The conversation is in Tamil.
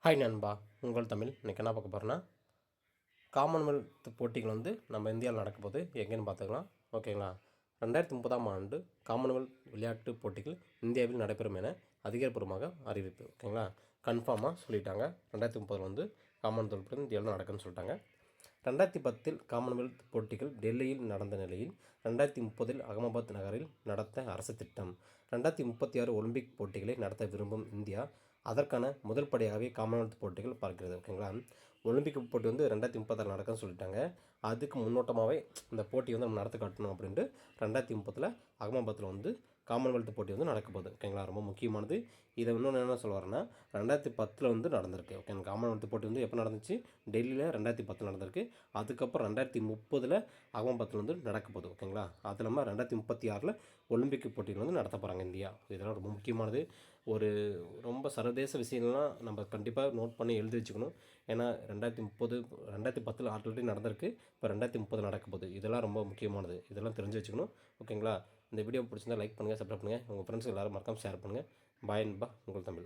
ஹாய் நண்பா, உங்கள் தமிழ். இன்றைக்கி என்ன பார்க்க போகிறோன்னா, காமன்வெல்த் போட்டிகள் நம்ம இந்தியாவில் நடக்க போகுது எங்கேன்னு பார்த்துக்கலாம். ஓகேங்களா? 2030ஆம் ஆண்டு காமன்வெல்த் விளையாட்டுப் போட்டிகள் இந்தியாவில் நடைபெறும் என அதிகாரப்பூர்வமாக அறிவிப்பு. ஓகேங்களா? கன்ஃபார்மாக சொல்லிட்டாங்க. 2030 காமன்வெல்த் போட்டிகள் இந்தியாவில் நடக்குன்னு சொல்லிட்டாங்க. 2010 காமன்வெல்த் போட்டிகள் டெல்லியில் நடந்த நிலையில் 2030 அகமதாபாத் நகரில் நடத்த அரசு திட்டம். 2036 ஒலிம்பிக் போட்டிகளை நடத்த விரும்பும் இந்தியா அதற்கான முதல் படியாகவே காமன்வெல்த் போட்டிகள் பார்க்கிறது. ஓகேங்களா? ஒலிம்பிக் போட்டி 2036 நடக்குன்னு சொல்லிட்டாங்க. அதுக்கு முன்னோட்டமாகவே இந்த போட்டி நம்ம நடத்த காட்டணும் அப்படின்ட்டு 2030 அகமதாபாத்தில் காமன்வெல்த் போட்டி நடக்க போகுது. ஓகேங்களா? ரொம்ப முக்கியமானது. இதை இன்னொன்று என்ன சொல்ல வரேன்னா, 2010 நடந்திருக்கு. ஓகே, காமன்வெல்த் போட்டி எப்போ நடந்துச்சு? டெல்லியில் 2010 நடந்திருக்கு. அதுக்கப்புறம் 2030 அகமதாபாத்தில் நடக்க போகுது. ஓகேங்களா? அது இல்லாமல் 2036 ஒலிம்பிக் போட்டிகள் நடத்த போகிறாங்க இந்தியா. இதெல்லாம் ரொம்ப முக்கியமானது. ஒரு ரொம்ப சர்வதேச விஷயங்கள்லாம் நம்ம கண்டிப்பாக நோட் பண்ணி எழுதி வச்சுக்கணும். ஏன்னா 2010 ஆல்ரெடி நடந்திருக்கு. இப்போ 2030 நடக்க போகுது. இதெல்லாம் ரொம்ப முக்கியமானது. இதெல்லாம் தெரிஞ்சு வச்சுக்கணும். ஓகேங்களா? இந்த வீடியோ பிடிச்சிருந்தா லைக் பண்ணுங்கள், சப்ஸ்கிரைப் பண்ணுங்கள். உங்கள் ஃப்ரெண்ட்ஸ் எல்லோரும் மறக்காமல் ஷேர் பண்ணுங்கள். பாய் நண்பா, உங்கள் தமிழ்.